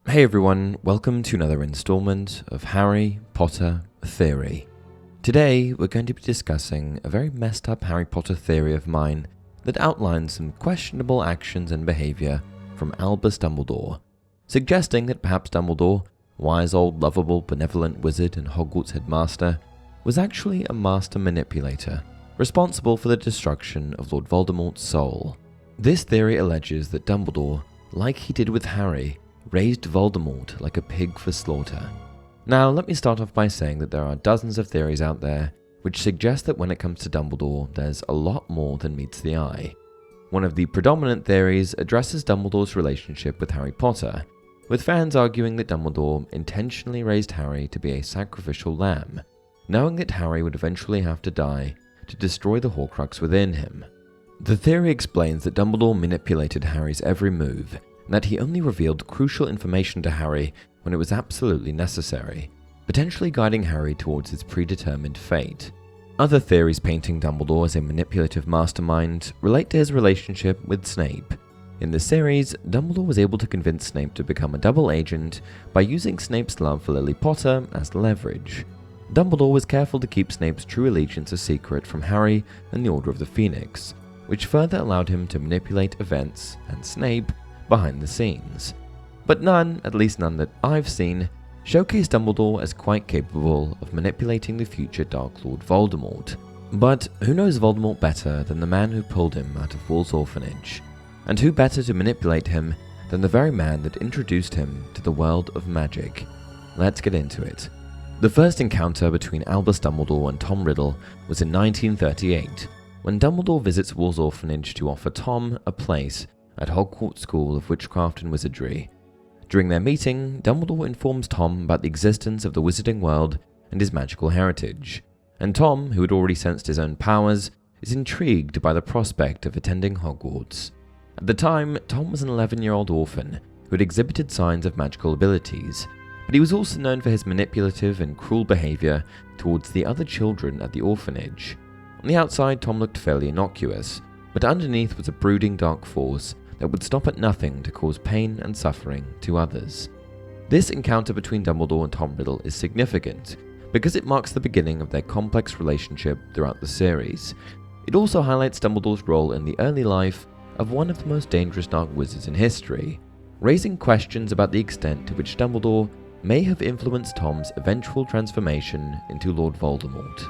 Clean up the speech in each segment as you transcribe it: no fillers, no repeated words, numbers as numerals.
Hey everyone, welcome to another installment of Harry Potter Theory. Today we're going to be discussing a very messed up Harry Potter theory of mine that outlines some questionable actions and behaviour from Albus Dumbledore, suggesting that perhaps Dumbledore, wise old loveable benevolent wizard and Hogwarts headmaster, was actually a master manipulator, responsible for the destruction of Lord Voldemort's soul. This theory alleges that Dumbledore, like he did with Harry, raised Voldemort like a pig for slaughter. Now, let me start off by saying that there are dozens of theories out there which suggest that when it comes to Dumbledore, there's a lot more than meets the eye. One of the predominant theories addresses Dumbledore's relationship with Harry Potter, with fans arguing that Dumbledore intentionally raised Harry to be a sacrificial lamb, knowing that Harry would eventually have to die to destroy the Horcrux within him. The theory explains that Dumbledore manipulated Harry's every move, and that he only revealed crucial information to Harry when it was absolutely necessary, potentially guiding Harry towards his predetermined fate. Other theories painting Dumbledore as a manipulative mastermind relate to his relationship with Snape. In the series, Dumbledore was able to convince Snape to become a double agent by using Snape's love for Lily Potter as leverage. Dumbledore was careful to keep Snape's true allegiance a secret from Harry and the Order of the Phoenix, which further allowed him to manipulate events and Snape behind the scenes. But none, at least none that I've seen, showcase Dumbledore as quite capable of manipulating the future Dark Lord Voldemort. But who knows Voldemort better than the man who pulled him out of Wolf's orphanage? And who better to manipulate him than the very man that introduced him to the world of magic? Let's get into it. The first encounter between Albus Dumbledore and Tom Riddle was in 1938, when Dumbledore visits Wolf's orphanage to offer Tom a place at Hogwarts School of Witchcraft and Wizardry. During their meeting, Dumbledore informs Tom about the existence of the wizarding world and his magical heritage, and Tom, who had already sensed his own powers, is intrigued by the prospect of attending Hogwarts. At the time, Tom was an 11-year-old orphan who had exhibited signs of magical abilities, but he was also known for his manipulative and cruel behaviour towards the other children at the orphanage. On the outside, Tom looked fairly innocuous, but underneath was a brooding dark force that would stop at nothing to cause pain and suffering to others. This encounter between Dumbledore and Tom Riddle is significant because it marks the beginning of their complex relationship throughout the series. It also highlights Dumbledore's role in the early life of one of the most dangerous dark wizards in history, raising questions about the extent to which Dumbledore may have influenced Tom's eventual transformation into Lord Voldemort.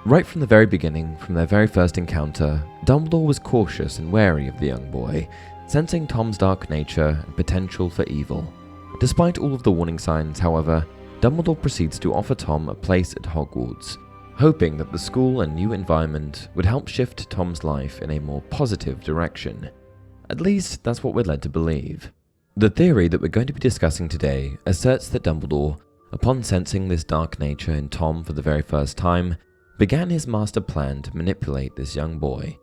Right from the very beginning, from their very first encounter, Dumbledore was cautious and wary of the young boy, sensing Tom's dark nature and potential for evil. Despite all of the warning signs, however, Dumbledore proceeds to offer Tom a place at Hogwarts, hoping that the school and new environment would help shift Tom's life in a more positive direction. At least, that's what we're led to believe. The theory that we're going to be discussing today asserts that Dumbledore, upon sensing this dark nature in Tom for the very first time, began his master plan to manipulate this young boy.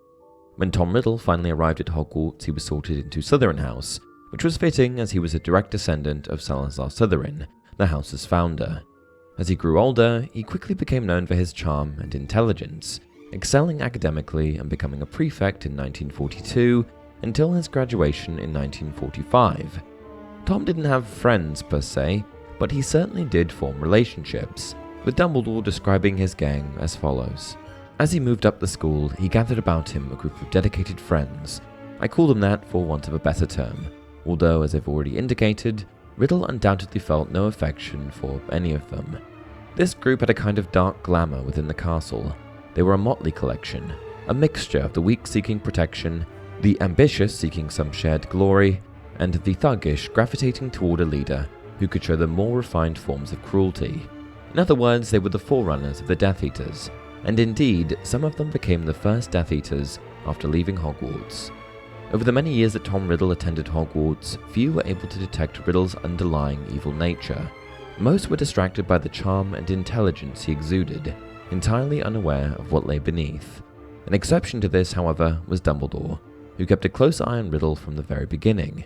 When Tom Riddle finally arrived at Hogwarts, he was sorted into Slytherin House, which was fitting as he was a direct descendant of Salazar Slytherin, the house's founder. As he grew older, he quickly became known for his charm and intelligence, excelling academically and becoming a prefect in 1942 until his graduation in 1945. Tom didn't have friends per se, but he certainly did form relationships, with Dumbledore describing his gang as follows. As he moved up the school, he gathered about him a group of dedicated friends. I call them that for want of a better term, although, as I've already indicated, Riddle undoubtedly felt no affection for any of them. This group had a kind of dark glamour within the castle. They were a motley collection, a mixture of the weak seeking protection, the ambitious seeking some shared glory, and the thuggish gravitating toward a leader who could show them more refined forms of cruelty. In other words, they were the forerunners of the Death Eaters, and indeed, some of them became the first Death Eaters after leaving Hogwarts. Over the many years that Tom Riddle attended Hogwarts, few were able to detect Riddle's underlying evil nature. Most were distracted by the charm and intelligence he exuded, entirely unaware of what lay beneath. An exception to this, however, was Dumbledore, who kept a close eye on Riddle from the very beginning.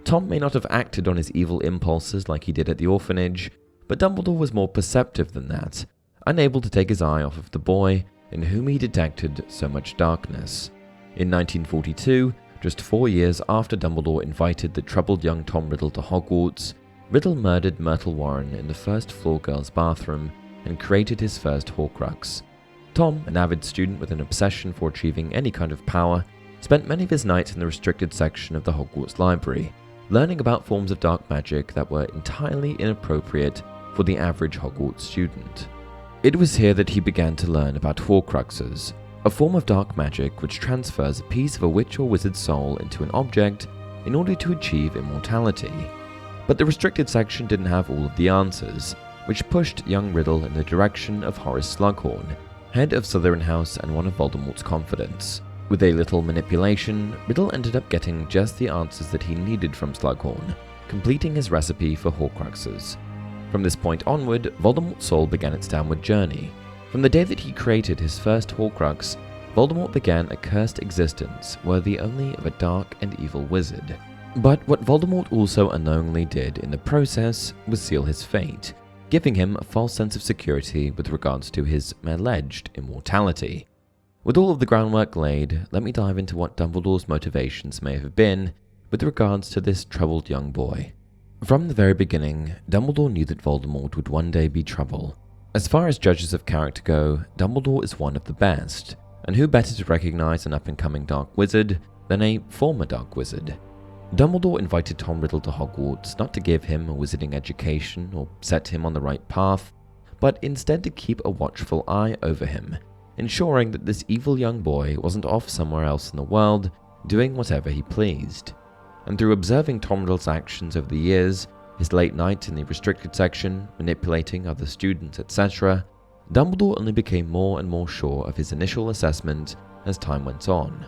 Tom may not have acted on his evil impulses like he did at the orphanage, but Dumbledore was more perceptive than that, unable to take his eye off of the boy in whom he detected so much darkness. In 1942, just 4 years after Dumbledore invited the troubled young Tom Riddle to Hogwarts, Riddle murdered Myrtle Warren in the first floor girls' bathroom and created his first Horcrux. Tom, an avid student with an obsession for achieving any kind of power, spent many of his nights in the restricted section of the Hogwarts library, learning about forms of dark magic that were entirely inappropriate for the average Hogwarts student. It was here that he began to learn about Horcruxes, a form of dark magic which transfers a piece of a witch or wizard's soul into an object in order to achieve immortality. But the restricted section didn't have all of the answers, which pushed young Riddle in the direction of Horace Slughorn, head of Slytherin House and one of Voldemort's confidants. With a little manipulation, Riddle ended up getting just the answers that he needed from Slughorn, completing his recipe for Horcruxes. From this point onward, Voldemort's soul began its downward journey. From the day that he created his first Horcrux, Voldemort began a cursed existence worthy only of a dark and evil wizard. But what Voldemort also unknowingly did in the process was seal his fate, giving him a false sense of security with regards to his alleged immortality. With all of the groundwork laid, let me dive into what Dumbledore's motivations may have been with regards to this troubled young boy. From the very beginning, Dumbledore knew that Voldemort would one day be trouble. As far as judges of character go, Dumbledore is one of the best, and who better to recognize an up-and-coming dark wizard than a former dark wizard? Dumbledore invited Tom Riddle to Hogwarts not to give him a wizarding education or set him on the right path, but instead to keep a watchful eye over him, ensuring that this evil young boy wasn't off somewhere else in the world doing whatever he pleased. And through observing Tom Riddle's actions over the years, his late nights in the restricted section, manipulating other students, etc., Dumbledore only became more and more sure of his initial assessment as time went on.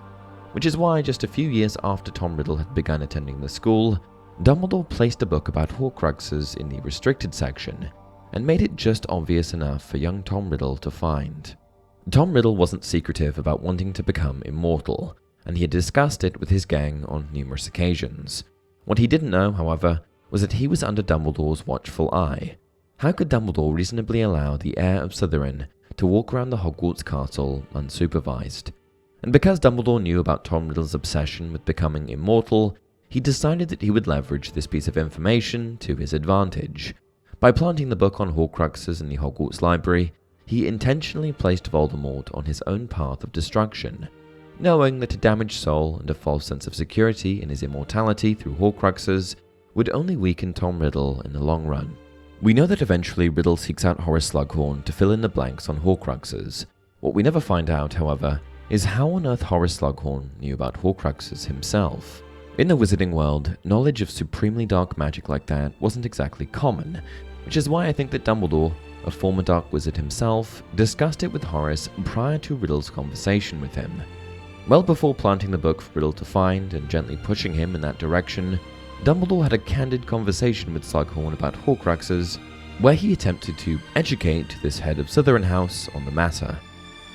Which is why just a few years after Tom Riddle had begun attending the school, Dumbledore placed a book about Horcruxes in the restricted section and made it just obvious enough for young Tom Riddle to find. Tom Riddle wasn't secretive about wanting to become immortal, and he had discussed it with his gang on numerous occasions. What he didn't know, however, was that he was under Dumbledore's watchful eye. How could Dumbledore reasonably allow the heir of Slytherin to walk around the Hogwarts castle unsupervised? And because Dumbledore knew about Tom Riddle's obsession with becoming immortal, he decided that he would leverage this piece of information to his advantage. By planting the book on Horcruxes in the Hogwarts library, he intentionally placed Voldemort on his own path of destruction, knowing that a damaged soul and a false sense of security in his immortality through Horcruxes would only weaken Tom Riddle in the long run. We know that eventually Riddle seeks out Horace Slughorn to fill in the blanks on Horcruxes. What we never find out, however, is how on earth Horace Slughorn knew about Horcruxes himself. In the wizarding world, knowledge of supremely dark magic like that wasn't exactly common, which is why I think that Dumbledore, a former dark wizard himself, discussed it with Horace prior to Riddle's conversation with him. Well before planting the book for Riddle to find and gently pushing him in that direction, Dumbledore had a candid conversation with Slughorn about Horcruxes, where he attempted to educate this head of Slytherin House on the matter.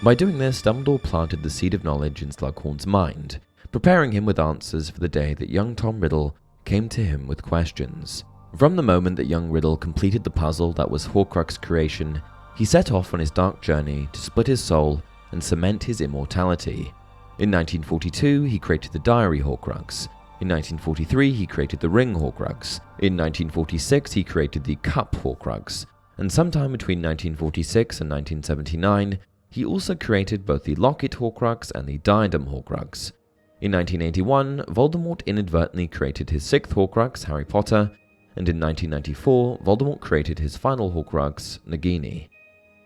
By doing this, Dumbledore planted the seed of knowledge in Slughorn's mind, preparing him with answers for the day that young Tom Riddle came to him with questions. From the moment that young Riddle completed the puzzle that was Horcrux Creation, he set off on his dark journey to split his soul and cement his immortality. In 1942, he created the Diary Horcrux. In 1943, he created the Ring Horcrux. In 1946, he created the Cup Horcrux. And sometime between 1946 and 1979, he also created both the Locket Horcrux and the Diadem Horcrux. In 1981, Voldemort inadvertently created his sixth Horcrux, Harry Potter, and in 1994, Voldemort created his final Horcrux, Nagini.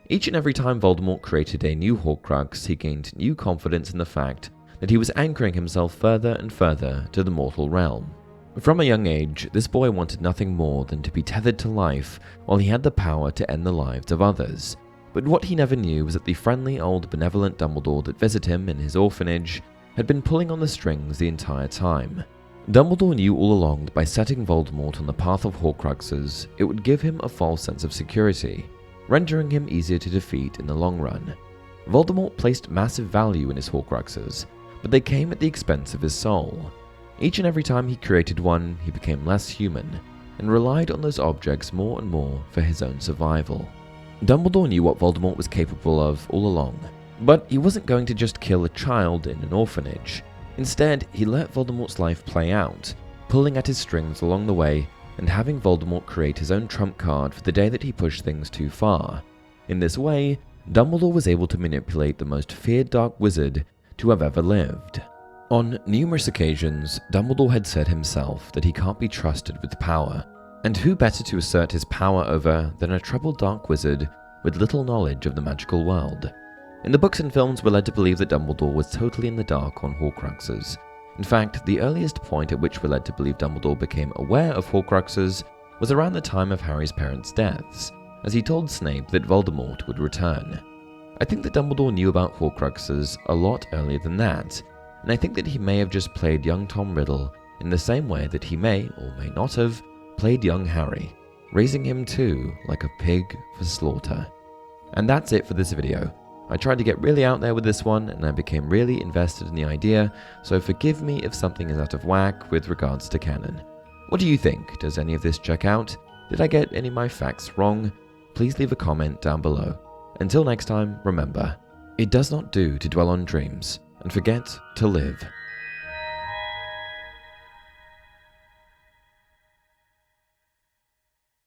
Each and every time Voldemort created a new Horcrux, he gained new confidence in the fact that he was anchoring himself further and further to the mortal realm. From a young age, this boy wanted nothing more than to be tethered to life while he had the power to end the lives of others. But what he never knew was that the friendly old benevolent Dumbledore that visited him in his orphanage had been pulling on the strings the entire time. Dumbledore knew all along that by setting Voldemort on the path of Horcruxes, it would give him a false sense of security, rendering him easier to defeat in the long run. Voldemort placed massive value in his Horcruxes, but they came at the expense of his soul. Each and every time he created one, he became less human, and relied on those objects more and more for his own survival. Dumbledore knew what Voldemort was capable of all along, but he wasn't going to just kill a child in an orphanage. Instead, he let Voldemort's life play out, pulling at his strings along the way and having Voldemort create his own trump card for the day that he pushed things too far. In this way, Dumbledore was able to manipulate the most feared dark wizard to have ever lived. On numerous occasions, Dumbledore had said himself that he can't be trusted with power, and who better to assert his power over than a troubled dark wizard with little knowledge of the magical world. In the books and films, we're led to believe that Dumbledore was totally in the dark on Horcruxes. In fact, the earliest point at which we're led to believe Dumbledore became aware of Horcruxes was around the time of Harry's parents' deaths, as he told Snape that Voldemort would return. I think that Dumbledore knew about Horcruxes a lot earlier than that, and I think that he may have just played young Tom Riddle in the same way that he may or may not have played young Harry, raising him too like a pig for slaughter. And that's it for this video. I tried to get really out there with this one, and I became really invested in the idea, so forgive me if something is out of whack with regards to canon. What do you think? Does any of this check out? Did I get any of my facts wrong? Please leave a comment down below. Until next time, remember, it does not do to dwell on dreams and forget to live.